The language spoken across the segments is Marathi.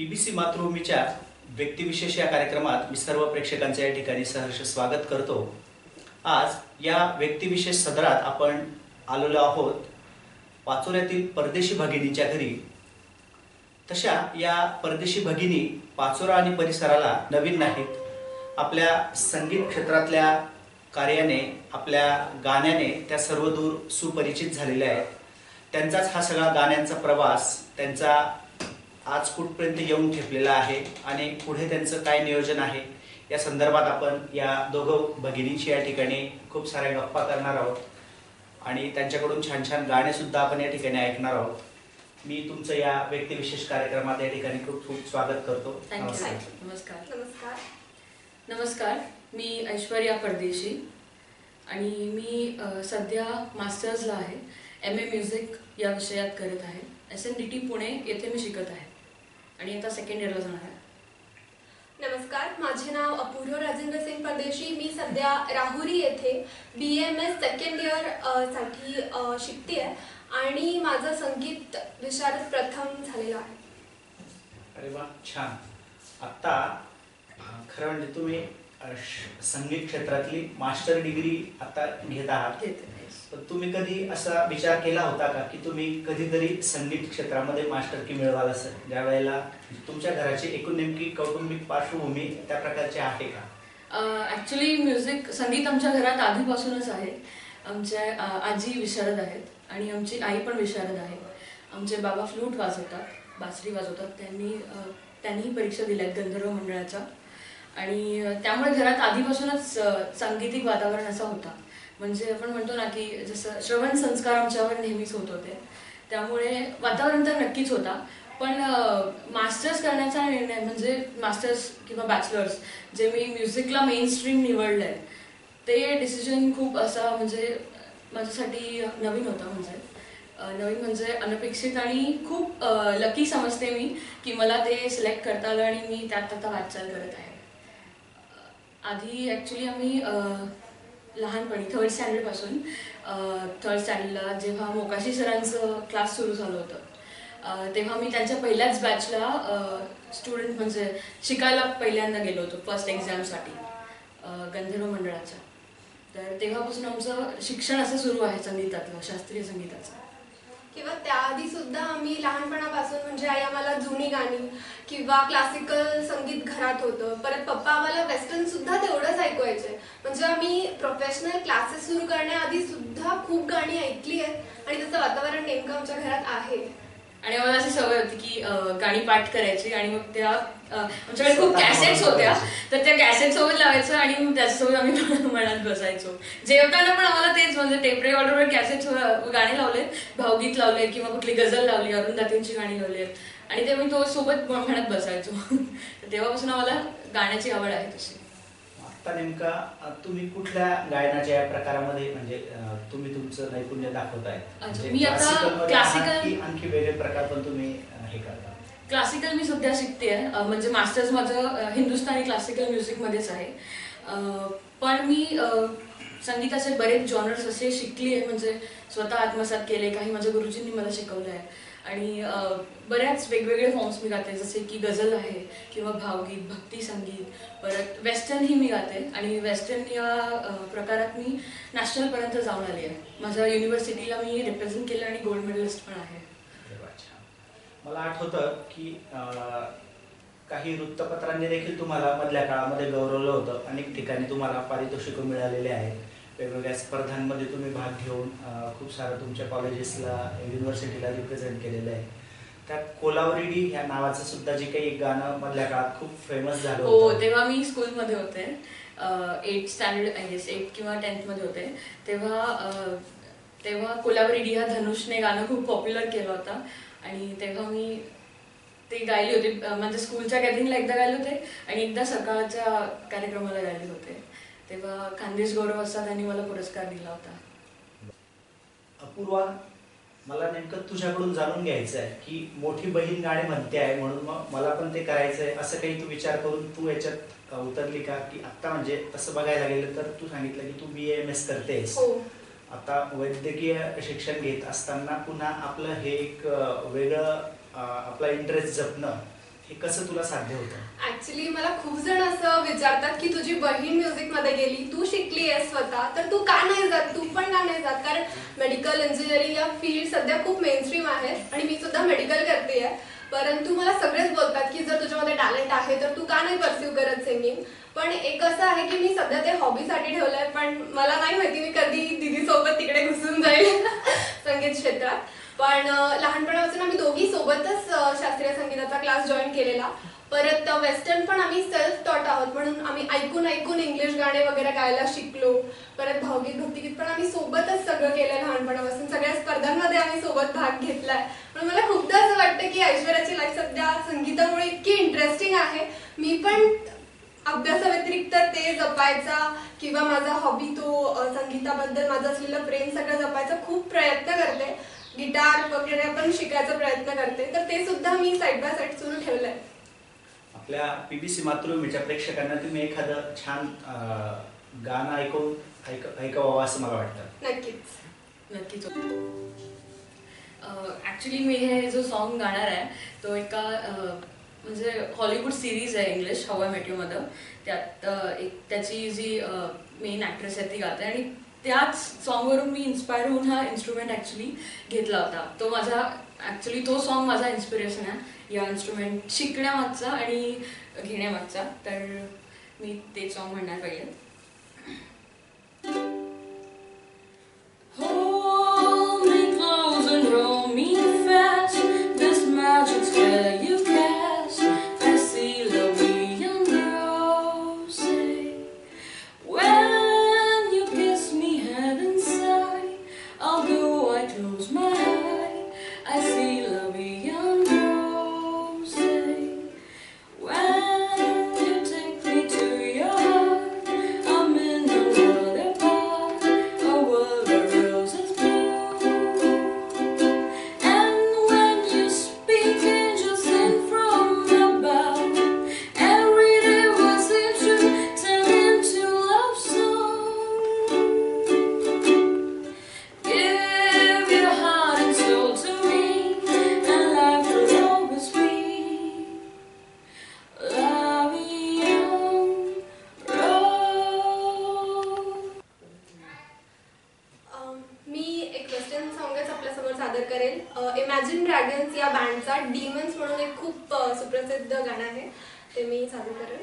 पीबीसी मातृभूमीच्या व्यक्तिविशेष या कार्यक्रमात मी सर्व प्रेक्षकांचे या ठिकाणी सहर्ष स्वागत करतो। आज या व्यक्तिविशेष सदरात आपण आलेलो आहोत पाचोऱ्यातील परदेशी भगिनींच्या घरी। तशा या परदेशी भगिनी पाचोरा आणि परिसराला नवीन नाहीत। आपल्या संगीत क्षेत्रातल्या कार्याने, आपल्या गाण्याने त्या सर्वदूर सुपरिचित झालेल्या आहेत। त्यांचाच हा सगळा गाण्यांचा प्रवास त्यांचा आज कुठपर्यंत येऊन ठेपलेला आहे आणि पुढे त्यांचं काय नियोजन आहे या संदर्भात आपण या दोघं भगिनींशी या ठिकाणी खूप साऱ्या गप्पा करणार आहोत आणि त्यांच्याकडून छान छान गाणे सुद्धा आपण या ठिकाणी ऐकणार आहोत। मी तुमचं या व्यक्तिविशेष कार्यक्रमात या ठिकाणी खूप खूप स्वागत करतो। नमस्कार। नमस्कार, मी ऐश्वर्या परदेशी आणि मी सध्या मास्टर्सला आहे। MA म्युझिक या विषयात करत आहे। SNDT पुणे येथे मी शिकत आहे आणि आता सेकंड इयरला जाणार आहे। नमस्कार, माझे नाव अपूर्व राजेंद्र सिंग परदेशी। मी सध्या राहुरी येथे BMS सेकंड इयर साठी शिकते आहे आणि माझं संगीत विशारद प्रथम झालेला आहे। अरे वा, छान। आता खरं म्हणजे तुम्ही संगीत क्षेत्रातली मास्टर डिग्री आता घेत आहात। पण तुम्ही कधी असा विचार केला होता का की तुम्ही कधीतरी संगीत क्षेत्रामध्ये मास्टरकी मिळवाल असं? ज्या वेळेला तुमच्या घराची एकूण नेमकी कौटुंबिक पार्श्वभूमी त्या प्रकारची आहे का? ऍक्च्युली म्युझिक संगीत आमच्या घरात आधीपासूनच आहे। आमच्या आजी विशारद आहेत आणि आमची आई पण विशारद आहे। आमचे बाबा फ्लूट वाजवतात, बासरी वाजवतात। त्यांनी परीक्षा दिल्या गंधर्व मंडळाच्या आणि त्यामुळे घरात आधीपासूनच सांगीतिक वातावरण असं होता। म्हणजे आपण म्हणतो ना की जसं श्रवण संस्कार आमच्यावर नेहमीच होत होते, त्यामुळे वातावरण तर नक्कीच होता। पण मास्टर्स करण्याचा निर्णय म्हणजे मास्टर्स किंवा बॅचलर्स जे मी म्युझिकला मेन स्ट्रीम निवडलं आहे ते डिसिजन खूप असा म्हणजे माझ्यासाठी नवीन होता। नवीन म्हणजे अनपेक्षित आणि खूप लकी समजते मी की मला ते सिलेक्ट करता आलं आणि मी त्यात आता वाटचाल करत आहे। आधी ॲक्च्युली आम्ही लहानपणी थर्ड स्टँडर्डपासून थर्ड स्टँडर्डला जेव्हा मोकाशी सरांचं क्लास सुरू झालं होतं तेव्हा मी त्यांच्या पहिल्याच बॅचला स्टुडंट म्हणजे शिकायला पहिल्यांदा गेलो होतो फर्स्ट एक्झामसाठी गंधर्व मंडळाच्या। तर तेव्हापासून आमचं शिक्षण असं सुरू आहे संगीतातलं, शास्त्रीय संगीताचं। किंवा त्याआधी सुद्धा आम्ही लहानपणापासून म्हणजे आई आम्हाला जुनी गाणी किंवा क्लासिकल संगीत घरात होतं। परत पप्पा आम्हाला वेस्टर्न सुद्धा तेवढंच ऐकवायचे। म्हणजे आम्ही प्रोफेशनल क्लासेस सुरू करण्याआधी सुद्धा खूप गाणी ऐकली आहेत आणि त्याचं वातावरण नेमकं आमच्या घरात आहे। आणि मला अशी सवय होती की गाणी पाठ करायची आणि मग त्या आमच्याकडे खूप कॅसेट्स होत्या, तर त्या कॅसेट सोबत लावायचं आणि मग त्याच्यासोबत आम्ही म्हणत बसायचो। जेवताना पण आम्हाला तेच म्हणजे टेप रेकॉर्डरवर कॅसेट्स गाणी लावले, भावगीत लावले किंवा कुठली गझल लावली, अरुंधतींची गाणी लावली आणि ते मी तो सोबत म्हणत बसायचो। तेव्हापासून आम्हाला गाण्याची आवड आहे तशी। आता नेमका तुम्ही कुठल्या गायनाच्या या प्रकारामध्ये म्हणजे तुम्ही तुमचं नैपुण्य दाखवताय? मी आता क्लासिकल आणखी वेगळे प्रकार पण तुम्ही हे करता? क्लासिकल मी सध्या शिकते म्हणजे मास्टर्स माझं हिंदुस्थानी क्लासिकल म्युझिकमध्येच आहे। पण मी संगीताचे बरेच जॉनर्स असे शिकले आहे, म्हणजे स्वतः आत्मसात केले, काही माझ्या गुरुजींनी मला शिकवलं आहे आणि बऱ्याच वेगवेगळे फॉर्म्स मी गाते, जसे की गझल आहे किंवा भावगीत, भक्ती संगीत, परत वेस्टर्नही मी गाते आणि वेस्टर्न या प्रकारात मी नॅशनलपर्यंत जाऊन आली आहे। माझ्या युनिव्हर्सिटीला मी रिप्रेझेंट केलं आणि गोल्ड मेडलिस्ट पण आहे। मला आठवतं की काही वृत्तपत्रांनी देखील तुम्हाला मधल्या काळामध्ये गौरवलं होतं। अनेक ठिकाणी तुम्हाला पारितोषिकं मिळालेले आहेत, वेगवेगळ्या स्पर्धांमध्ये तुम्ही भाग घेऊन खूप सारं तुमच्या कॉलेजेसला, युनिव्हर्सिटीला रिप्रेझेंट केलेलं आहे। त्यात कोलावरीडी ह्या नावाचं सुद्धा जे काही एक गाणं मधल्या काळात खूप फेमस झालं होतं। हो, तेव्हा मी स्कूलमध्ये होते, 8th standard I guess 8th किंवा 10th मध्ये होते। तेव्हा कोलावरीडी ह्या धनुषने गाणं खूप पॉप्युलर केलं होतं आणि तेव्हा मी ते गायले होते। म्हणजे स्कूलच्या गॅदरिंगला एकदा गायले होते आणि एकदा सकाळच्या कार्यक्रमाला गायले होते। तेव्हा खानदेश गौरव असा त्यांनी मला पुरस्कार दिला होता। अपूर्वा, मला नेमकं तुझ्याकडून जाणून घ्यायचं आहे की मोठी बहीण गाणे म्हणते आहे म्हणून मग मला पण ते करायचं आहे असं काही तू विचार करून तू याच्यात उतरली का? की आता म्हणजे तसं बघायला गेलं तर तू सांगितलं की तू BAMS करतेस, आता वैद्यकीय शिक्षण घेत असताना पुन्हा आपलं हे एक वेगळं आपला इंटरेस्ट जपणं हे कसं तुला साध्य होतं? ऍक्च्युली मला खूप जण असं विचारतात की तुझी बहीण म्युझिक मध्ये गेली, तू शिकली आहेस स्वतः, तर तू का नाही जात, तू पण का नाही जात? कारण मेडिकल इंजिनिअरिंग या फील्ड सध्या खूप मेनस्ट्रीम आहेत आणि मी सुद्धा मेडिकल करते आहे. परंतु मला सगळेच बोलतात की जर तुझ्यामध्ये टॅलेंट आहे तर तू का नाही परस्यू करत सिंगिंग. पण एक असं आहे की मी सध्या ते हॉबीसाठी ठेवलंय, पण मला नाही माहिती मी कधी दीदी सोबत तिकडे घुसून जाईल संगीत क्षेत्रात. पण लहानपणापासून आम्ही दोघी सोबतच शास्त्रीय संगीताचा क्लास जॉईन केलेला. परत वेस्टर्न पण आम्ही सेल्फ टॉट आहोत, म्हणून आम्ही ऐकून ऐकून इंग्लिश गाणे वगैरे गायला शिकलो. परत भावगीत भक्तिगीत पण आम्ही सोबतच सगळं केलंय लहानपणापासून. सगळ्या स्पर्धांमध्ये आम्ही सोबत भाग घेतलाय. पण मला खूपदा असं वाटतं की ऐश्वर्याची लाईफ सध्या संगीतामुळे इतकी इंटरेस्टिंग आहे. मी पण अभ्यासाव्यतिरिक्त ते जपायचा किंवा माझा हॉबी तो संगीताबद्दल माझं असलेलं प्रेम सगळं जपायचा खूप प्रयत्न करते. गिटार वगैरे पण शिकायचा प्रयत्न करते, तर ते सुद्धा मी साईड बाय साईड सुरू ठेवलंय. आपल्या पीबीसी मातृभूमीच्या प्रेक्षकांना तुम्ही एखादं छान गाणं ऐकवावं असं मला वाटतं. नक्कीच. ॲक्च्युली मी हे जो सॉन्ग गाणार आहे तो एका म्हणजे हॉलिवूड सिरीज आहे English, how I met you mother. त्यात त्याची जी मेन ॲक्ट्रेस आहे ती गाते आणि त्याच सॉन्गवरून मी इन्स्पायर होऊन हा इन्स्ट्रुमेंट ॲक्च्युली घेतला होता. तो माझा तो सॉन्ग माझा इन्स्पिरेशन आहे या इन्स्ट्रुमेंट शिकण्यामागचा आणि घेण्यामागचा. तर मी ते सॉन्ग म्हणणार पाहिजे. Hold me close and hold me fast. This magic spell you cast. I see the beyond roses. When you kiss me head inside, although I close my eyes, I see the beyond roses. When you take me to your heart, I'm in a world apart, a world where roses bloom. And when you speak, angels sing from above. Every day will seem to turn into love song. Give your heart and soul to me, and life will always be la beyond rose. मी एक वेस्टर्न सॉंगच आपल्यासमोर सादर करेल. इमॅजिन ड्रॅगन्स या बँडचा डीमन्स म्हणून एक खूप सुप्रसिद्ध गाणं आहे, ते मी सादर करेल.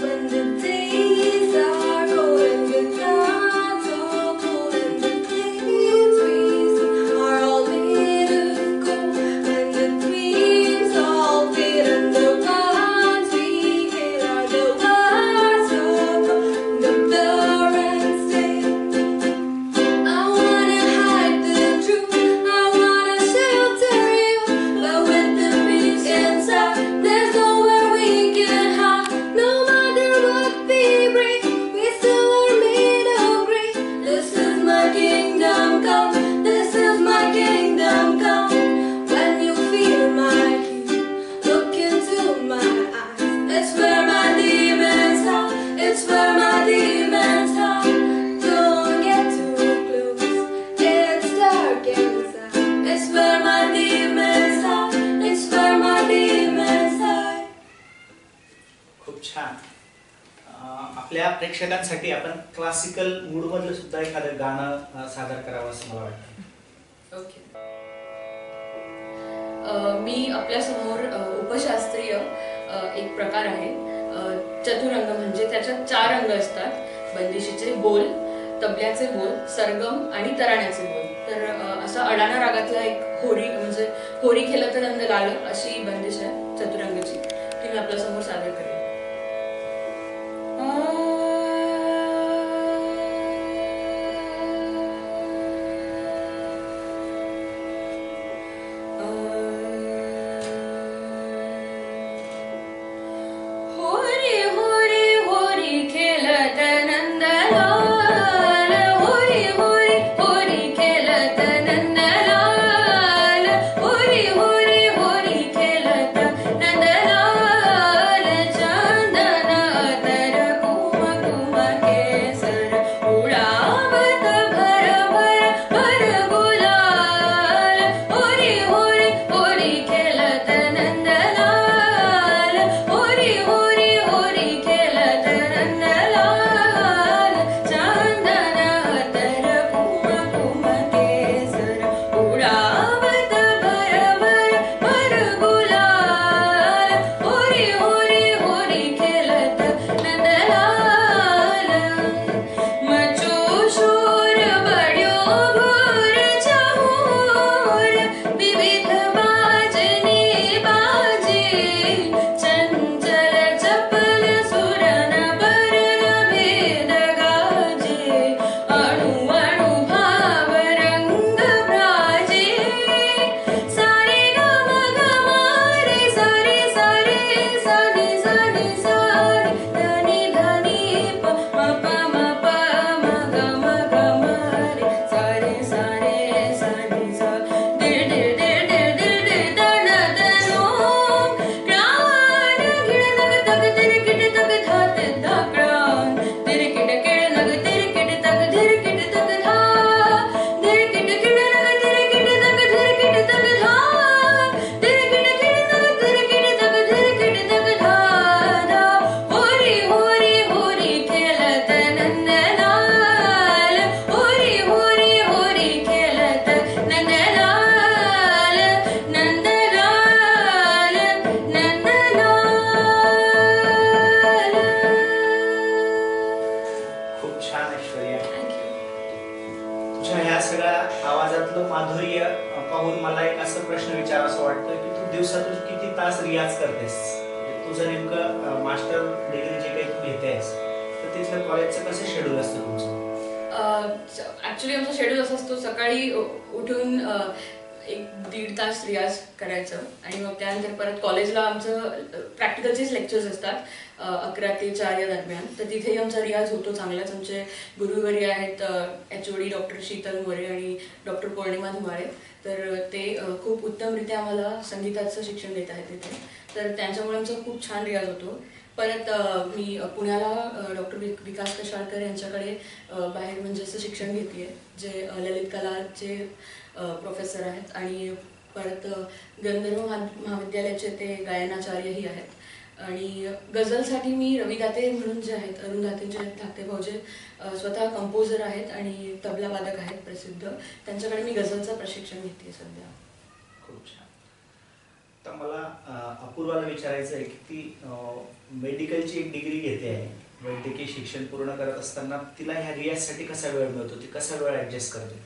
When the days are cold and the nights are cold and the things we see are all made of gold, and the dreams all fade and the ones we hate are the ones who go, the blur and stay. I wanna hide the truth, I wanna shelter you, but with the beast inside, there's nowhere we can hide. No matter what we bring, we still are made of green. This is my kingdom come, this is my kingdom come. When you feel my heat, look into my eyes. It's where my demons hide, it's where my demons hide. Don't get too close, it's dark inside. It's where my demons hide, it's where my demons hide. खूप छान. आपल्या प्रेक्षकांसाठी आपण क्लासिकल मूडमधलं सुद्धा एखादं गाणं सादर करावं असं मला वाटतं. ओके. मी आपल्यासमोर उपशास्त्रीय एक प्रकार आहे चतुरंग, म्हणजे त्याच्यात 4 अंग असतात. बंदिशीचे बोल, तबल्याचे बोल, सरगम आणि तराण्याचे बोल. तर असा अडाणा रागातला एक होरी, म्हणजे होरी खेळलं तर नंद लाल अशी बंदिश आहे चतुरंगाची, ती मी आपल्यासमोर सादर करेन. होरी होरी होरी खेळत नंदलाल, होरी होरी होरी खेळत नंदलाल, होरी होरी होरी खेळत नंदलाल. तुझ्या ह्या सगळ्या आवाजातलं माधुर्य पाहून मला एक असं प्रश्न विचारावा वाटतोय की तू दिवसातून किती तास रियाज करतेस? तुझं नेमकं मास्टर डिग्री जे काही तू घेतेस तर तिथलं कॉलेजचं कसं शेड्यूल असतं तुमचं? ॲक्च्युली आमचा शेड्यूल असा असतो, सकाळी उठून 1-1.5 तास रियाज करायचं आणि मग त्यानंतर परत कॉलेजला आमचं प्रॅक्टिकलचेच लेक्चर्स असतात 11 ते 4 या दरम्यान. तर तिथेही आमचा रियाज होतो चांगलाच. आमचे गुरुवर्य आहेत HOD डॉक्टर शीतल मोरे आणि डॉक्टर पौर्णिमा धुमाळे. तर ते खूप उत्तमरित्या आम्हाला संगीताचं शिक्षण देत आहेत तिथे. तर त्यांच्यामुळे आमचा खूप छान रियाज होतो. परत मी पुण्याला डॉक्टर विकास कशाळकर यांच्याकडे बाहेर म्हणजे असं शिक्षण घेते आहे, जे ललित कलाचे प्रोफेसर आहेत. आणि परत गंधर्व महाविद्यालयाचे ते गायनाचार्यही आहेत. आणि गझलसाठी मी रवी दाते म्हणून जे आहेत, अरुण दातेंचे धाकटे भाऊजे स्वतः कंपोजर आहेत आणि तबला वादक आहेत प्रसिद्ध. त्यांच्याकडे मी गझलचं प्रशिक्षण घेते सध्या. खूप छान. तर मला अपूर्वाला विचारायचं आहे की ती मेडिकलची एक डिग्री घेते आहे, वैद्यकीय शिक्षण पूर्ण करत असताना तिला ह्या रियाजसाठी कसा वेळ मिळतो, ती कसा वेळ ॲडजस्ट करते?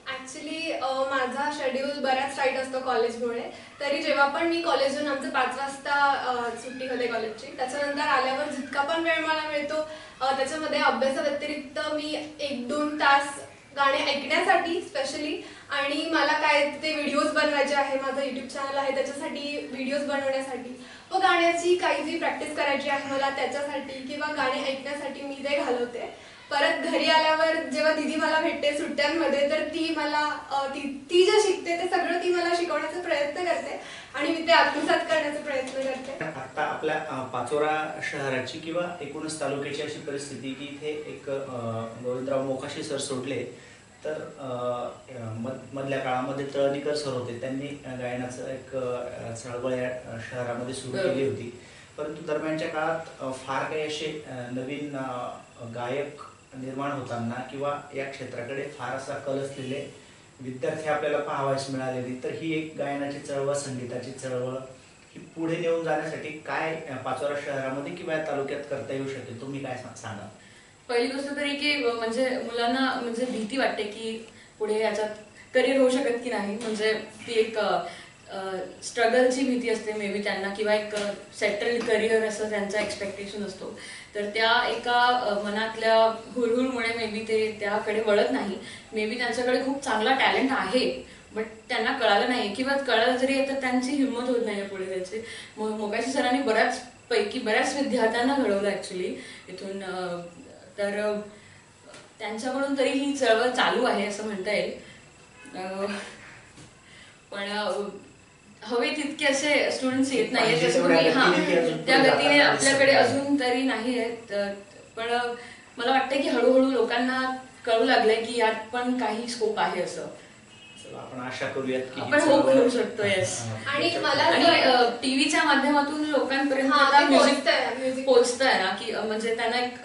ॲक्च्युली माझा शेड्यूल बऱ्याच टाईट असतो कॉलेजमुळे. तरी जेव्हा पण मी कॉलेजहून आमचं 5 वाजता सुट्टी होते कॉलेजची, त्याच्यानंतर आल्यावर जितका पण वेळ मला मिळतो त्याच्यामध्ये अभ्यासाव्यतिरिक्त मी 1-2 तास गाणे ऐकण्यासाठी स्पेशली, आणि मला काय ते व्हिडिओज बनवायचे आहे, माझं यूट्यूब चॅनल आहे त्याच्यासाठी व्हिडिओज बनवण्यासाठी व गाण्याची काही जी प्रॅक्टिस करायची आहे मला त्याच्यासाठी किंवा गाणे ऐकण्यासाठी मी ते घालवते. परत घरी आल्यावर जेव्हा दीदी मला भेटते सुट्ट्यांमध्ये, तर ती मला ती जे शिकते ते सगळं ती मला शिकवण्याचा प्रयत्न करते आणि मी ते आत्मसात करण्याचा प्रयत्न करते. आता आपल्या पाचोरा शहराची किंवा एकूणच तालुक्याची अशी परिस्थिती की इथे एक गोविंदराव मोकाशी सर सोडले, तर मधल्या काळामध्ये तळणीकर सर होते, त्यांनी गायनाचं एक चळवळ या शहरामध्ये सुरू केली होती. परंतु दरम्यानच्या काळात फार काही असे नवीन गायक निर्माण होताना किंवा या क्षेत्राकडे फार असा कल असलेले विद्यार्थी आपल्याला पाहावयास मिळाले नाही. तर ही एक गायनाची चळवळ, संगीताची चळवळ ही पुढे नेऊन जाण्यासाठी काय पाचोरा शहरामध्ये किंवा या तालुक्यात करता येऊ शकेल, तुम्ही काय सांगा? पहिली गोष्ट तरी की म्हणजे मुलांना म्हणजे भीती वाटते की पुढे याच्यात करिअर होऊ शकत की नाही. म्हणजे ती एक स्ट्रगलची भीती असते मे बी त्यांना, किंवा एक सेटल्ड करिअर असं त्यांचा एक्सपेक्टेशन असतो. तर त्या एका मनातल्या हुरहुरमुळे मे बी ते त्याकडे वळत नाही. मे बी त्यांच्याकडे खूप चांगला टॅलेंट आहे, बट त्यांना कळालं नाही, किंवा कळालं जरी तर त्यांची हिंमत होत नाही पुढे जायची. मोकाशी सरांनी बऱ्याच विद्यार्थ्यांना घडवलं ॲक्च्युली इथून. तर त्यांच्याकडून तरी ही चळवळ चालू आहे असं म्हणता येईल. पण हवे तितके असे स्टुडंट्स येत नाहीये त्या गतीने आपल्याकडे अजून तरी नाही आहेत. पण मला वाटतं की हळूहळू लोकांना कळू लागलंय की यात पण काही स्कोप आहे असं. आपण आशा करूयात की आपण होप करू शकतो. येस. आणि मला टीव्हीच्या माध्यमातून लोकांपर्यंत म्युझिक पोहोचतंय ना, की म्हणजे त्यांना एक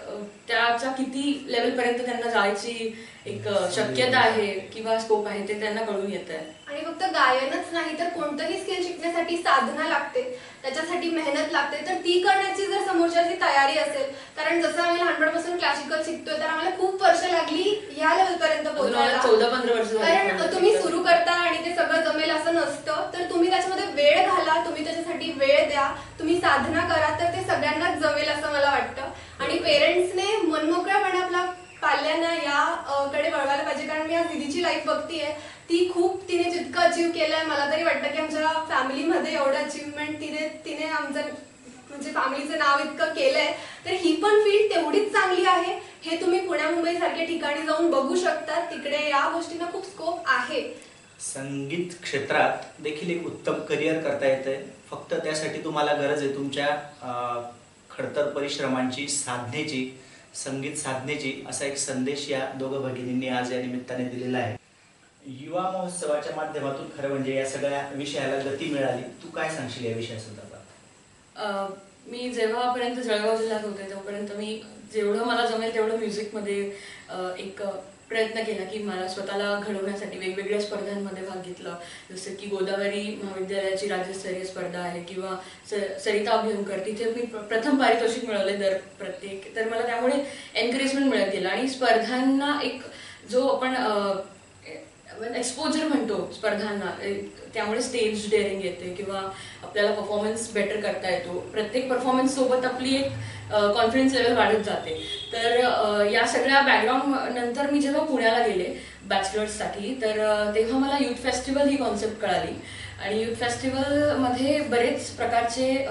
त्याच्या किती लेवल पर्यंत त्यांना जायची एक शक्यता आहे किंवा स्कोप आहे ते त्यांना कळून येत आहे. आणि फक्त गायनच नाही तर कोणतंही स्किल शिकण्यासाठी साधना लागते, त्याच्यासाठी मेहनत लागते. तर ती करण्याची जर समोरच्याची तयारी असेल, कारण जसं आम्ही लहानपणापासून क्लासिकल शिकतोय तर आम्हाला खूप वर्ष लागली या लेवल पर्यंत पोहोचायला. 14-15 वर्ष. कारण तुम्ही सुरू करता आणि ते सगळं जमेल असं नसतं. तर तुम्ही त्याच्यामध्ये वेळ घाला, तुम्ही त्याच्यासाठी वेळ द्या, तुम्ही साधना करा, तर ते सगळ्यांनाच जमेल असं मला वाटतं. आणि पेरेंट्सने मनमोकळ्यापणे आपला पाल्यांना याकडे वळवायला पाहिजे. कारण मी आज दीदीची लाईफ बघतीये, ती खूप तिने जितकं अचीव्ह केलंय, मला तरी वाटतं की आमच्या फॅमिलीमध्ये एवढं अचीवमेंट तिने आमचं म्हणजे फॅमिलीचं नाव इतकं केलंय. तर ही पण फील्ड तेवढीच चांगली आहे. हे तुम्ही पुण्या मुंबई सारख्या ठिकाणी जाऊन बघू शकता. तिकडे या गोष्टींना खूप स्कोप आहे. संगीत क्षेत्रात देखील एक उत्तम करिअर करता येतंय. फक्त त्यासाठी तुम्हाला गरज आहे तुमच्या खडतर परिश्रमांची, साधनेची, संगीत साधनेची, असा एक संदेश या दोघं भगिनींनी आज या निमित्ताने दिलेला आहे. युवा महोत्सवाच्या माध्यमातून खरं म्हणजे या सगळ्या विषयाला गती मिळाली. तू काय सांगशील या विषयासंदर्भात? मी जेव्हापर्यंत जळगाव जिल्ह्यात होते तेव्हापर्यंत मी जेवढं मला जमेल तेवढं म्युझिकमध्ये एक प्रयत्न केला की मला स्वतःला घडवण्यासाठी वेगवेगळ्या स्पर्धांमध्ये भाग घेतला. जसं की गोदावरी महाविद्यालयाची राज्यस्तरीय स्पर्धा आहे किंवा सरिता अभ्यंकर, तिथे मी प्रथम पारितोषिक मिळवले प्रत्येक. तर मला त्यामुळे एनकरेजमेंट मिळत गेलं आणि स्पर्धांना एक जो आपण एक्सपोजर म्हणतो स्पर्धांना, त्यामुळे स्टेज डेअरिंग येते किंवा आपल्याला परफॉर्मन्स बेटर करता येतो. प्रत्येक परफॉर्मन्स सोबत आपली एक कॉन्फिडन्स लेवल वाढत जाते. तर या सगळ्या बॅकग्राऊंड नंतर मी जेव्हा पुण्याला गेले बॅचलर्ससाठी, तर तेव्हा मला युथ फेस्टिवल ही कॉन्सेप्ट कळाली. आणि युथ फेस्टिवलमध्ये बरेच प्रकारचे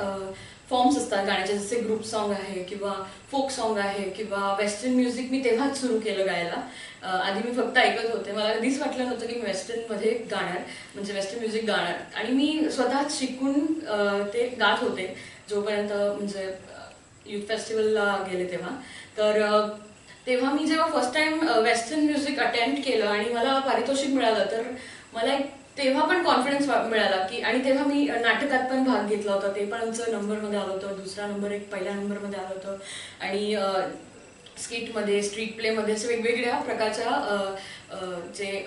फॉर्म्स असतात गाण्याचे, जसे ग्रुप सॉन्ग आहे किंवा फोक सॉन्ग आहे किंवा वेस्टर्न म्युझिक. मी तेव्हाच सुरू केलं गायला. आधी मी फक्त ऐकत होते, मला कधीच वाटलं नव्हतं की मी वेस्टर्नमध्ये गाणार, म्हणजे वेस्टर्न म्युझिक गाणार. आणि मी स्वतःच शिकून ते गात होते जोपर्यंत म्हणजे युथ फेस्टिवलला गेले तेव्हा. तर तेव्हा मी जेव्हा first time western music attempt केलं आणि मला पारितोषिक मिळालं, तर मला एक तेव्हा पण कॉन्फिडन्स मिळाला की. आणि तेव्हा मी नाटकात पण भाग घेतला होता, ते पण आमचं नंबरमध्ये आलं होतं, दुसरा नंबर एक पहिल्या नंबरमध्ये आलं होतं. आणि स्किटमध्ये, स्ट्रीट प्लेमध्ये असे वेगवेगळ्या प्रकारच्या जे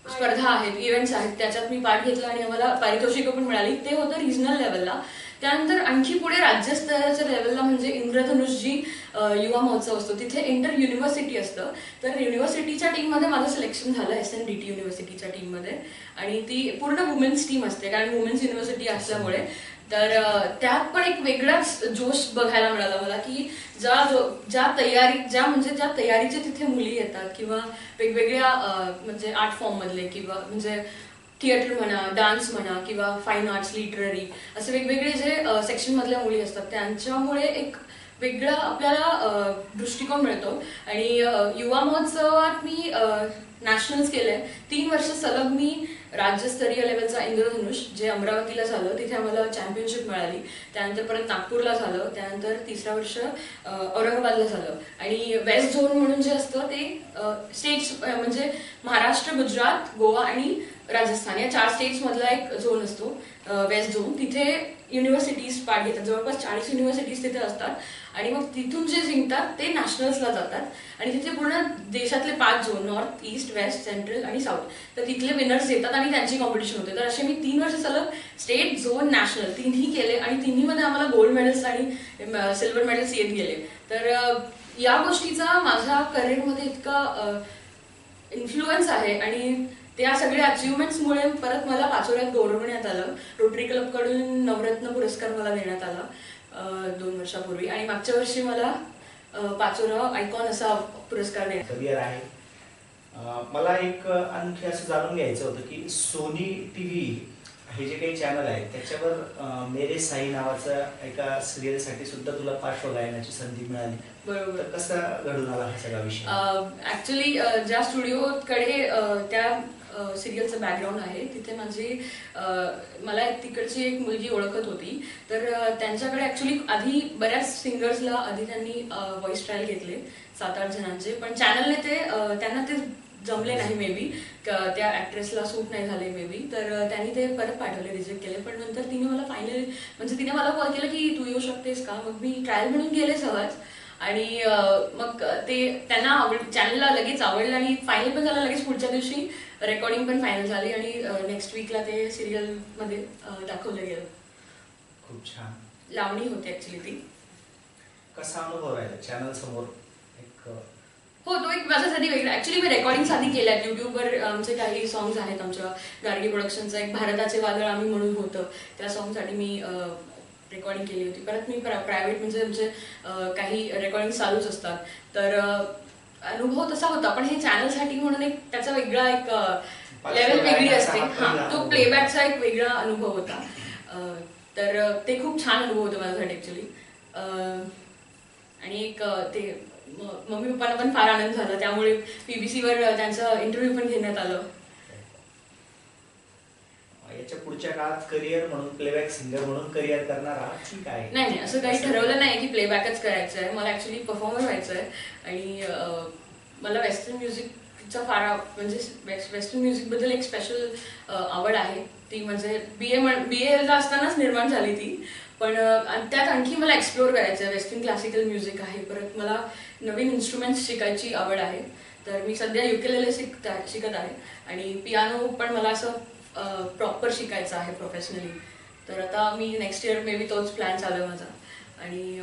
स्पर्धा आहेत, इव्हेंट्स आहेत, त्याच्यात मी पार्ट घेतला आणि आम्हाला पारितोषिकं पण मिळाली. ते होतं रिजनल लेवलला. त्यानंतर आणखी पुढे राज्यस्तराच्या लेवलला म्हणजे इंद्रधनुष जी युवा महोत्सव असतो, तिथे इंटर युनिव्हर्सिटी असतं. तर युनिव्हर्सिटीच्या टीममध्ये माझं सिलेक्शन झालं, SNDT युनिव्हर्सिटीच्या टीममध्ये. आणि ती पूर्ण वुमेन्स टीम असते, कारण वुमेन्स युनिव्हर्सिटी असल्यामुळे. तर त्यात पण एक वेगळाच जोश बघायला मिळाला मला की ज्या तयारीचे तिथे मुली येतात किंवा वेगवेगळ्या म्हणजे आर्ट फॉर्म मधले किंवा म्हणजे थिएटर म्हणा, डान्स म्हणा किंवा फाईन आर्ट्स, लिटररी, असे वेगवेगळे जे सेक्शन मधल्या मुली असतात, त्यांच्यामुळे एक वेगळा आपल्याला दृष्टिकोन मिळतो. आणि युवा महोत्सवात मी नॅशनल्स केले. 3 वर्ष सलग मी राज्यस्तरीय लेवलचा इंद्रधनुष, जे अमरावतीला झालं, तिथे आम्हाला चॅम्पियनशिप मिळाली. त्यानंतर परत नागपूरला झालं. त्यानंतर 3रं वर्ष औरंगाबादला झालं. आणि वेस्ट झोन म्हणून जे असतं ते स्टेट्स म्हणजे महाराष्ट्र, गुजरात, गोवा आणि राजस्थान या 4 स्टेट्स मधला एक झोन असतो, वेस्ट झोन. तिथे युनिव्हर्सिटीज पार्ट घेतात, जवळपास 40 युनिव्हर्सिटीज तिथे असतात. आणि मग तिथून जे जिंकतात ते नॅशनल्सला जातात. आणि तिथे पूर्ण देशातले 5 zone, north, east, west, central आणि साऊथ, तर तिथले विनर्स येतात आणि त्यांची कॉम्पिटिशन होते. तर असे मी 3 वर्ष सलग स्टेट, झोन, नॅशनल तिन्ही केले. आणि तिन्हीमध्ये आम्हाला गोल्ड मेडल्स आणि सिल्वर मेडल्स येत गेले. तर या गोष्टीचा माझ्या करिअरमध्ये इतका इन्फ्लुएन्स आहे. आणि त्या सगळ्या अचिव्हमेंट्समुळे परत मला पाचोऱ्यात गौरवण्यात आलं. रोटरी क्लबकडून नवरत्न पुरस्कार मला देण्यात आला 2 वर्षापूर्वी. आणि मागच्या वर्षी मला पाचोरा आयकॉन असा पुरस्कार देण्यात. करिअर आहे. मला एक आणखी असं जाणून घ्यायचं होतं की सोनी TV हे जे काही चॅनल आहे त्याच्यावर मेरे साई नावाचा एका सिरियलसाठी सुद्धा तुला पार्श्वगायनाची संधी मिळाली. बरोबर. कसा घडून आला हा सगळा विषय? ऍक्च्युली ज्या स्टुडिओकडे त्या सिरियलचं बॅकग्राऊंड आहे, तिथे मला तिकडची एक मुलगी ओळखत होती. तर त्यांच्याकडे ऍक्च्युली आधी बऱ्याच सिंगर्सला आधी त्यांनी व्हॉइस ट्रायल घेतले, 7-8 जणांचे. पण चॅनलने त्यांना ते जमले नाही, मे बी त्या ऍक्ट्रेसला सूट नाही झाले मे बी. तर त्यांनी ते परत पाठवले, रिजेक्ट केले. पण नंतर तिने मला फायनली म्हणजे तिने मला कॉल केला की तू येऊ शकतेस का. मग मी ट्रायल म्हणून गेले सहज. आणि मग ते त्यांना चॅनलला लगेच आवडलं आणि फायनल पण झालं लगेच. पुढच्या दिवशी रेकॉर्डिंग पण फायनल झाली आणि नेक्स्ट वीकला ते सिरियलमध्ये दाखवलं गेलं. खूप छान. लावणी होती ऍक्च्युली ती. कसा अनुभव आहे चॅनल समोर? हो, तो एक माझ्यासाठी वेगळा. ऍक्च्युली मी रेकॉर्डिंग आधी केल्यात युट्यूबवर. आमचे काही सॉंग्स आहेत आमच्या गार्गी प्रोडक्शनचा, एक भारताचे वादळ आम्ही म्हणून होतं, त्या सॉंगसाठी मी रेकॉर्डिंग केली होती. परत मी प्रायव्हेट म्हणजे आमचे काही रेकॉर्डिंग चालूच असतात. तर अनुभव तसा होता. पण हे चॅनलसाठी म्हणून एक त्याचा वेगळा एक लेवल वेगळी असते. तो प्लेबॅकचा एक वेगळा अनुभव होता. तर ते खूप छान अनुभव होता माझ्यासाठी ऍक्च्युली. आणि एक ते मम्मी पप्पांना पण फार आनंद झाला, त्यामुळे BBC-वर त्यांचा इंटरव्ह्यू पण घेण्यात आलं. याच्या पुढच्या काळात करिअर म्हणून प्लेबॅक सिंगर म्हणून करिअर करणार आहात की काय? नाही, असं काही ठरवलं नाही की प्लेबॅकच करायचं आहे. मला ऍक्च्युली परफॉर्मर व्हायचं आहे. आणि मला वेस्टर्न म्युझिकचा फार म्हणजे वेस्टर्न म्युझिकबद्दल एक स्पेशल आवड आहे. ती म्हणजे BA असतानाच निर्माण झाली ती. पण त्यात आणखी मला एक्सप्लोअर करायचं आहे. वेस्टर्न क्लासिकल म्युझिक आहे, परत मला नवीन इन्स्ट्रुमेंट्स शिकायची आवड आहे. तर मी सध्या युकेलेले शिकत आहे. आणि पियानो पण मला असं प्रॉपर शिकायचं आहे प्रोफेशनली. तर आता मी नेक्स्ट इयर मे बी तोच प्लॅन चालू आहे माझा. आणि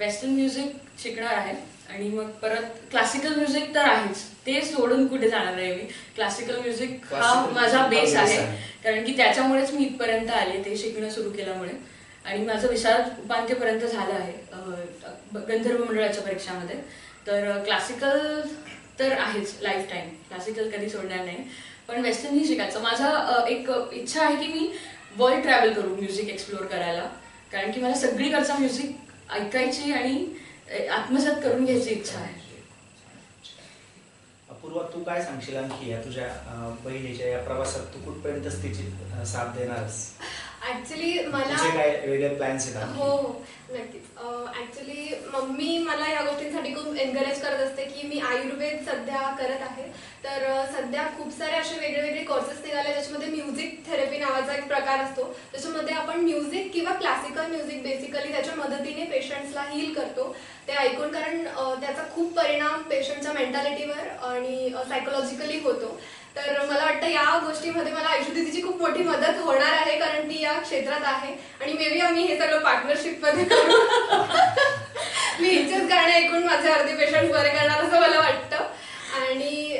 वेस्टर्न म्युझिक शिकणार आहे आणि मग परत क्लासिकल म्युझिक तर आहेच, ते सोडून कुठे जाणार आहे मी. क्लासिकल म्युझिक हा माझा बेस आहे, कारण की त्याच्यामुळेच मी इथपर्यंत आले, ते शिकणं सुरू केल्यामुळे. आणि माझं विशारद उपांत्यपर्यंत झालं आहे गंधर्व मंडळाच्या परीक्षामध्ये. तर क्लासिकल तर आहेच, लाईफ टाईम क्लासिकल कधी सोडणार नाही. पण वेस्टर्नही शिकायचं. माझा एक इच्छा आहे की मी वर्ल्ड ट्रॅव्हल करू म्युझिक एक्सप्लोअर करायला, कारण की मला सगळीकडचं म्युझिक ऐकायची आणि आत्मसात करून घ्यायची इच्छा आहे. अपूर्वा, तू काय सांगशील आणखी या तुझ्या बहिणीच्या या प्रवासात? तू कुठपर्यंत तिची साथ देणारस? ऍक्च्युली मला काय वेगळे प्लॅन्स आहेत? हो नक्कीच. ऍक्च्युली मम्मी मला या गोष्टींसाठी खूप एनकरेज करत असते की मी आयुर्वेद सध्या करत आहे. तर सध्या खूप सारे असे वेगळे कोर्सेस निघाले ज्याच्यामध्ये म्युझिक थेरपी नावाचा एक प्रकार असतो. त्याच्यामध्ये आपण म्युझिक किंवा क्लासिकल म्युझिक बेसिकली त्याच्या मदतीने पेशंट्सला हील करतो. ते ऐकून, कारण त्याचा खूप परिणाम पेशंटच्या मेंटॅलिटीवर आणि सायकोलॉजिकली होतो. तर मला वाटतं या गोष्टीमध्ये मला आयुषी दीदीची खूप मोठी मदत होणार आहे, कारण ती या क्षेत्रात आहे आणि मे बी आम्ही हे सगळं पार्टनरशिप मध्ये करू. मी हिचेच गाणे ऐकून माझे अर्धे पेशंट बरे करणार असं मला वाटतं. आणि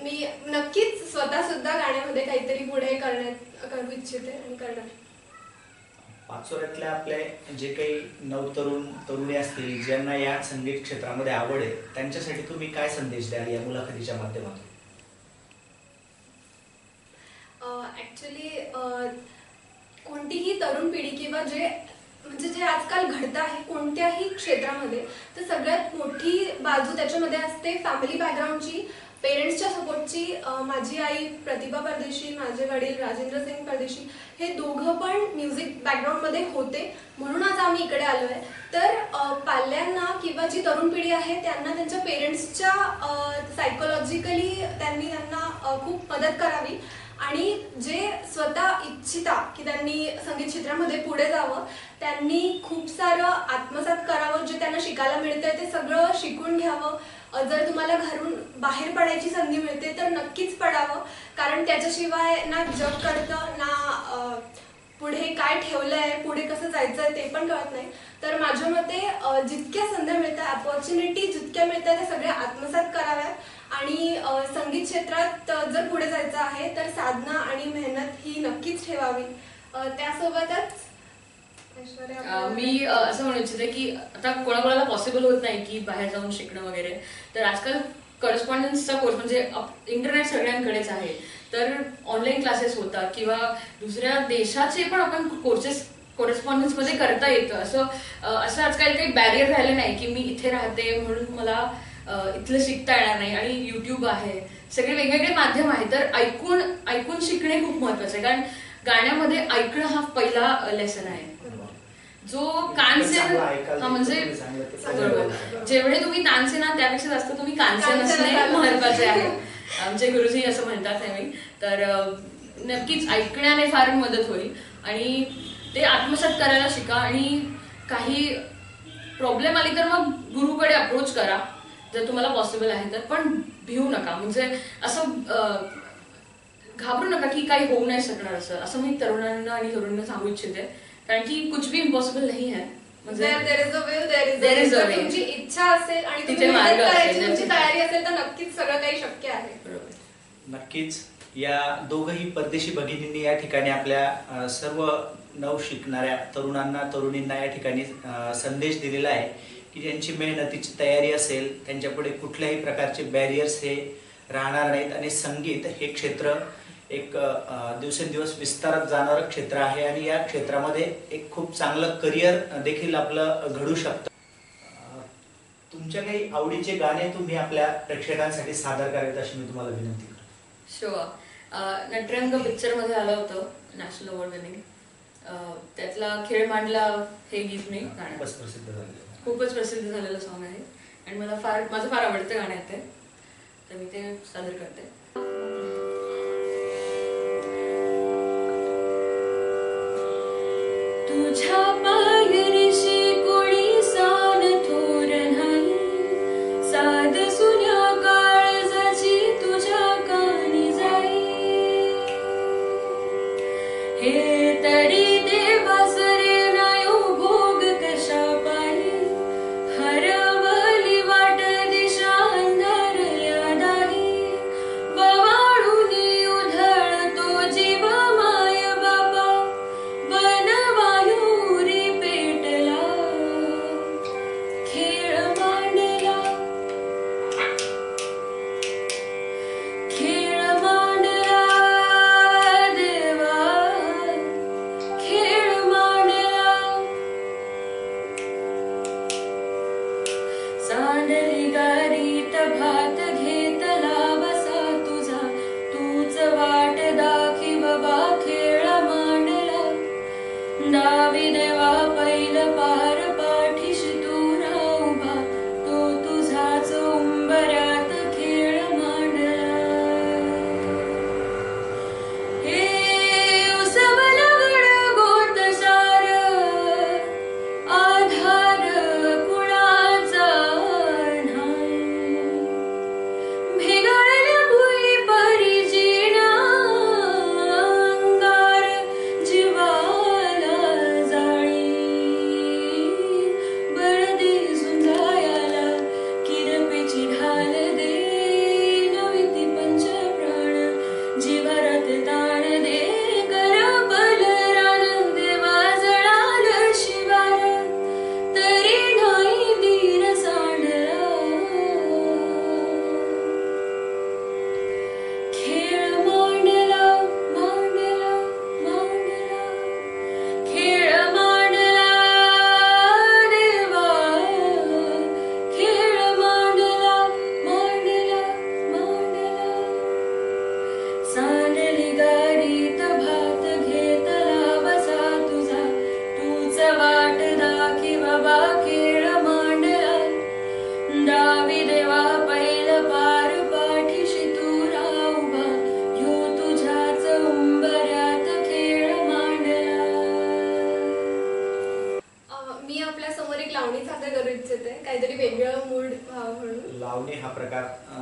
मी नक्कीच स्वतः सुद्धा गाण्यामध्ये काहीतरी पुढे करू इच्छिते आणि करणार. पाचोऱ्यातल्या आपले जे काही तरुणी असतील ज्यांना या संगीत क्षेत्रामध्ये आवड आहे, त्यांच्यासाठी तुम्ही काय संदेश द्याल या मुलाखतीच्या माध्यमातून? ऍक्च्युली कोणतीही तरुण पिढी किंवा जे आजकाल घडतं आहे कोणत्याही क्षेत्रामध्ये, तर सगळ्यात मोठी बाजू त्याच्यामध्ये असते फॅमिली बॅकग्राऊंडची, पेरेंट्सच्या सपोर्टची. माझी आई प्रतिभा परदेशी, माझे वडील राजेंद्र सिंग परदेशी हे दोघं पण म्युझिक बॅकग्राऊंडमध्ये होते, म्हणून आज आम्ही इकडे आलो आहे. तर पाल्यांना किंवा जी तरुण पिढी आहे त्यांना त्यांच्या पेरेंट्सच्या सायकोलॉजिकली त्यांना खूप मदत करावी. आणि जे स्वतः इच्छिता की त्यांनी संगीत क्षेत्रामध्ये पुढे जावं, त्यांनी खूप सारं आत्मसात करावं. जे त्यांना शिकायला मिळतंय ते सगळं शिकून घ्यावं. जर तुम्हाला घरून बाहेर पडायची संधी मिळते तर नक्कीच पडावं, कारण त्याच्याशिवाय ना जग कळतं ना पुढे काय ठेवलंय, पुढे कसं जायचंय ते पण कळत नाही. तर माझ्या मते जितक्या संधी मिळतात, अपॉर्च्युनिटी जितक्या मिळतात त्या सगळ्या आत्मसात कराव्यात. आणि संगीत क्षेत्रात जर पुढे जायचं आहे तर साधना आणि मेहनत ही नक्कीच ठेवावी. त्यासोबतच मी असं म्हणू इच्छिते की आता कोणाकोणाला पॉसिबल होत नाही की बाहेर जाऊन शिकणं वगैरे, तर आजकाल करस्पॉन्डन्सचा कोर्स म्हणजे इंटरनेट सगळ्यांकडेच आहे, तर ऑनलाईन क्लासेस होतात किंवा दुसऱ्या देशाचे पण आपण कोर्सेस कोरेस्पॉन्डन्समध्ये करता येतं. असं आजकाल काही बॅरियर राहिलं नाही की मी इथे राहते म्हणून मला इथलं शिकता येणार नाही. आणि युट्यूब आहे, सगळे वेगवेगळे माध्यम आहे. तर ऐकून शिकणे खूप महत्वाचं आहे, कारण गाण्यामध्ये ऐकणं हा पहिला लेसन आहे. जो कानसे म्हणजे बरोबर, जेवढे तुम्ही तानसे ना त्यापेक्षा जास्त तुम्ही कानसे नसणे महत्वाचे आहे, आमचे गुरुजी असं म्हणतात नेहमी. तर नक्कीच ऐकण्याने फार मदत होईल आणि ते आत्मसात करायला शिका. आणि काही प्रॉब्लेम आली तर मग गुरुकडे अप्रोच करा जर तुम्हाला पॉसिबल आहे तर, पण भिवू नका. म्हणजे असं घाबरू नका की काही होऊ नाही शकणार असं मी तरुणांना आणि तरुणांना सांगू इच्छिते, कारण की कुछ भी इम्पॉसिबल नाही आहे. म्हणजे तुमची इच्छा असेल आणि तिथे मार्ग असेल, तुमची तयारी असेल तर नक्कीच सगळं काही शक्य आहे. नक्कीच या दोघही परदेशी भगिनींनी या ठिकाणी आपल्या सर्व नव शिकणाऱ्या तरुणींना या ठिकाणी संदेश दिलेला आहे की ज्यांची मेहनतीची तयारी असेल त्यांच्यापुढे कुठल्याही प्रकारचे बॅरियर्स हे राहणार नाहीत आणि संगीत हे क्षेत्र एक दिवसेंदिवस विस्तारत जाणारं क्षेत्र आहे आणि या क्षेत्रामध्ये एक खूप चांगलं करिअर देखील आपलं घडू शकतं. तुमच्या काही आवडीचे गाणे तुम्ही आपल्या प्रेक्षकांसाठी सादर करायचं अशी मी तुम्हाला विनंती करतो. शुअर. नटरंग पिक्चर मध्ये आलं होतं नॅशनल अवॉर्ड विनिंग, त्यातला खेळ मांडला हे गीत मी गाणं खूपच प्रसिद्ध झालेलं सॉन्ग आहे आणि माझं फार आवडतं गाणं आहे ते, तर मी ते सादर करते. तुझ्या पायरीशी कोणी सान थोर नाही, साध सुन्या काळजाची तुझ्या कानी जाई, हे तरी देवास रे नायो भोग कशा पायी,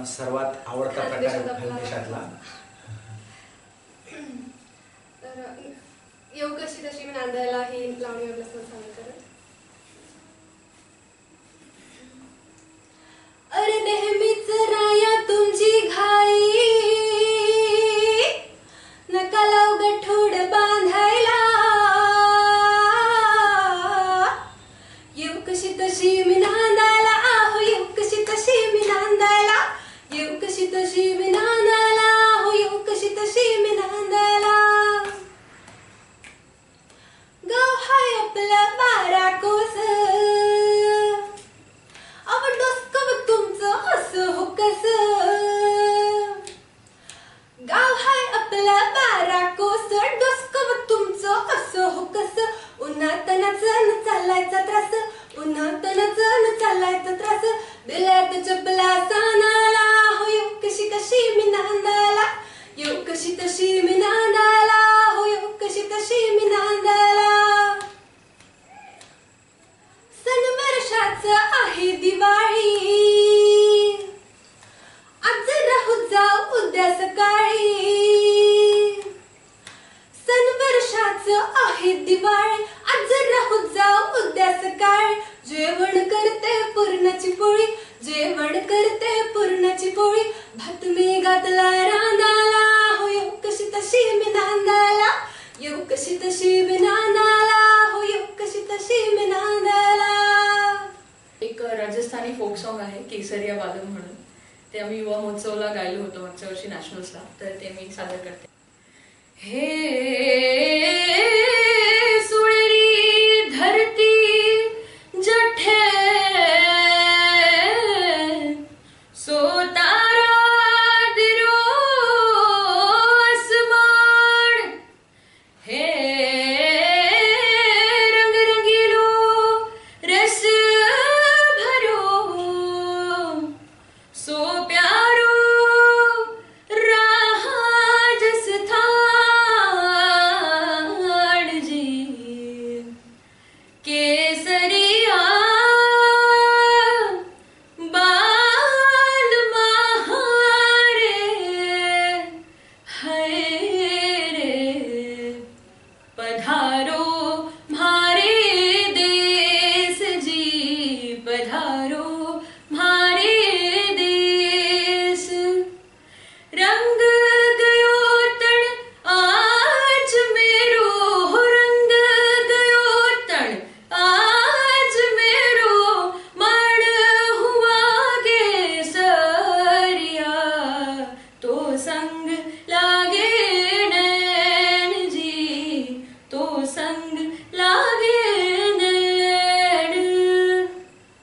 सर्वात आवडता प्रकार आहे खानदेशातला. तर येऊ कशी तशी मी नांदायला ही लावणी अभ्यास सांगत. अरे नेहमीच राया तुमची घाई, नका लाव गठोड बांधायला. येऊ कशी तशी मी नांदायला, आहो येऊ कशी तशी मी नांदायला. येऊ कशी तशी मी नांदायला, आहो येऊ कशी तशी मी नांदायला. गाव हाय आपला 12 कोस, अव डोसकं तुमचं असं हो कसं. गाव हाय आपला 12 कोस, डोसकं तुमचं असं हो कसं. उन्हातनाचं न चालायचा त्रास, उन्हातनाचं न चालायचा त्रास. दिल्यात चपला सानाला, हो येऊ कशी कशी मी नांदायला. येऊ कशी तशी मी नांदायला, हो येऊ कशी तशी मी नांदायला. सन वर्षाचं आहे दिवाळी, आज राहू जाऊ उद्या सकाळी. सन वर्षाचं आहे दिवाळी, आज राहू जाऊ उद्या सकाळी. जेवण करते पुरणाची पोळी, जेवण करते पुरणाची पोळी. भात मी घातला रांदाला, हो येऊ कशी तशी मी नांदायला. येऊ कशी तशी मी नांदायला, हो येऊ कशी तशी मी नांदायला. एक राजस्थानी फोक सॉन्ग आहे केसरिया बादल म्हणून, ते आम्ही युवा महोत्सवला गायलो होतो मागच्या वर्षी नॅशनल्सला, तर ते मी सादर करते. हे सुळेरी धरती जठे सोतारा दिरो आसमान. हे रंग रंगीलो रस भरो सो प्यारो राजस थान जी. केसरिया बाल महारे है रे. पधारो म्हारे देश जी, पधारो म्हारे देश. रंग गयो तण आज मेरो, रंग गयो तण आज मेरो. मण हुआ केसरिया, तो संग लागे नैन जी, तो संग लागे नैन.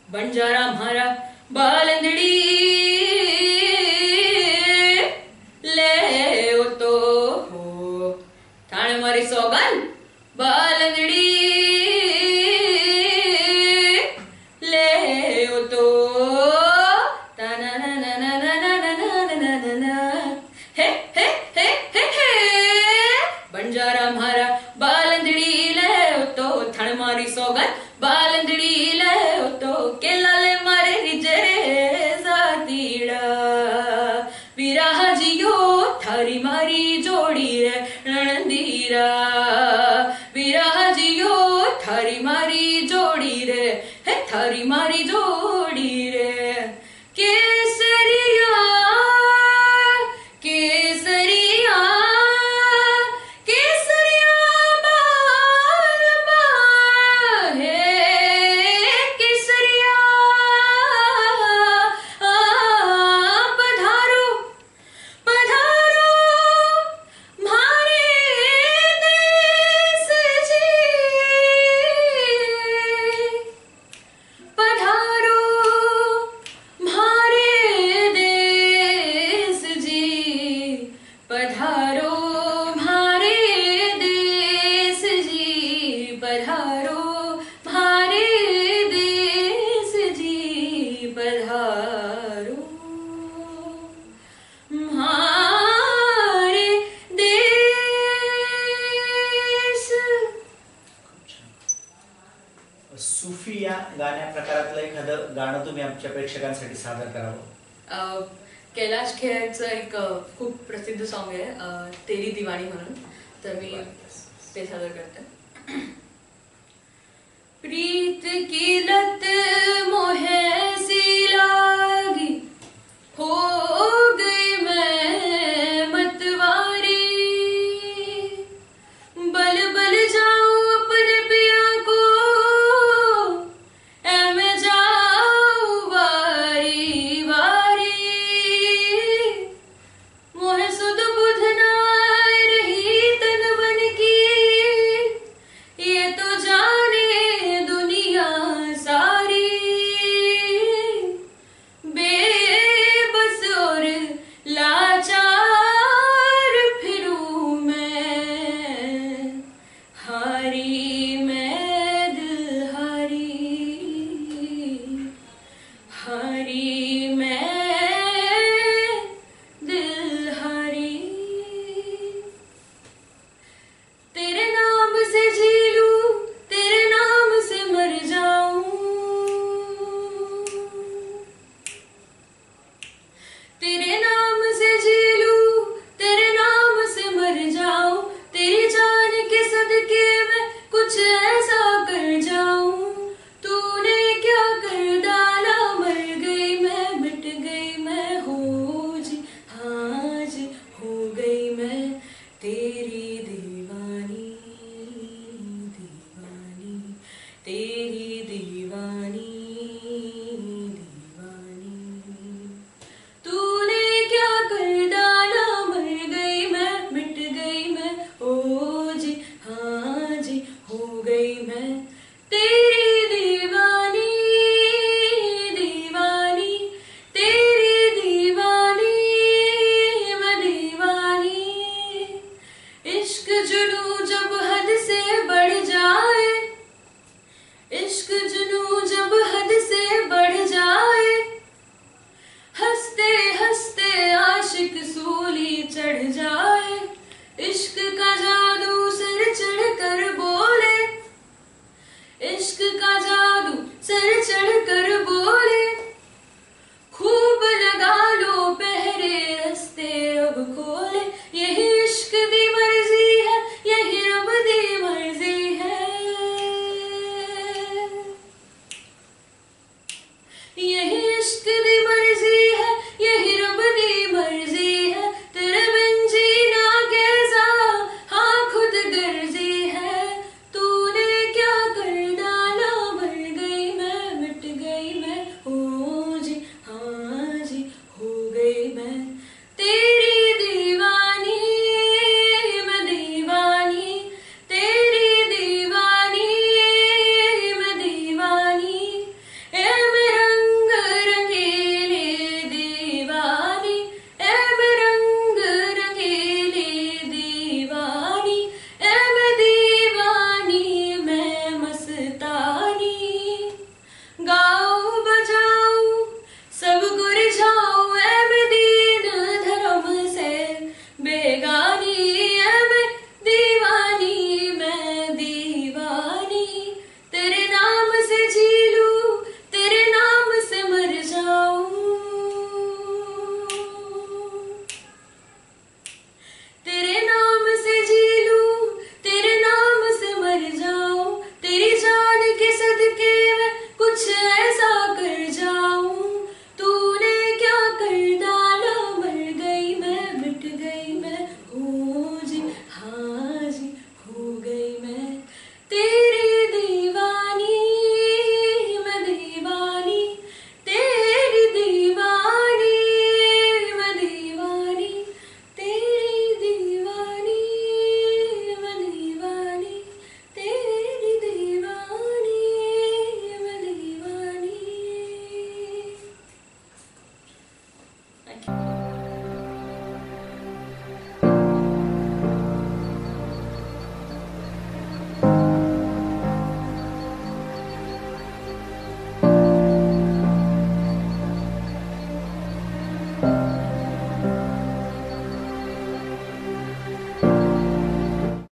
बंजारा म्हारा बालंदड़ी ले ओ तो हो. थाने मारी सौगन बालंदड़ी ले ओ तो. तना ना ना ना ना ना ना ना ना ना ना. हे हे हे हे हे. बंजारा म्हारा बालंदड़ी ले ओ तो. थाने मारी सौगन बालंदड़ी ले ओ तो. केला ले मारे रिजरे जातीड़ा. विराह जियो थारी मारी जोड़ी रे रणधीरा. विराह जियो थारी मारी जोड़ी रे, है थारी मारी जोड़ी रे. केसरिया केसरिया केसरिया बाल हे केसरिया. पधारो पधारो म्हारे देश जी. पधारो म्हारे देश जी, पधारो म्हारे देश जी. पधारो म्हारे देश जी, पधारो म्हारे देश. सुफी या गाण्या प्रकारातलं एखादं गाणं तुम्ही आमच्या प्रेक्षकांसाठी सादर करावं. कैलाश खेरचं एक खूप प्रसिद्ध सॉन्ग आहे तेरी दिवाणी म्हणून, तर मी ते सादर करते. प्रीत की लत मोहे सी लागी, हो गई मैं मतवारी, बल बल जाऊं अपने पिया को, ऐ मैं जाऊं वारी वारी, मोहे सुध बुध नाय रही तन बन की, ये तो जाने दुनिया सारी, बेबस और लाचार फिरूं मैं, हारी मैं दिल हारी, हारी मैं दिल हारी. तेरे नाम से जी लूं, तेरे नाम से मर जाऊं, तेरे नाम से जी लूं, तेरे नाम से मर जाऊं, तेरी जान के सदके मैं कुछ ऐसा कर जाऊं. तूने क्या कर डाला, मर गई मैं, मिट गई मैं, हो जी हाँ जी, हो गई मैं तेरी दीवानी, दीवानी, तेरी दीवानी, दीवानी. तूने क्या कर डाला, मर गई मैं, मिट गई मैं, ओ जी हाँ जी, हो गई मैं तेरी दीवानी, दीवानी, तेरी दीवानी, मैं दीवानी. इश्क जुनू जब हद से बढ़ जाए, इश्क जुनू जब हद से बढ़ जाए, हंसते हंसते आशिक सूली चढ़ जाए, इश्क का जादू सर चढ़ कर बोले, इश्क का जादू सर चढ़ कर बोले,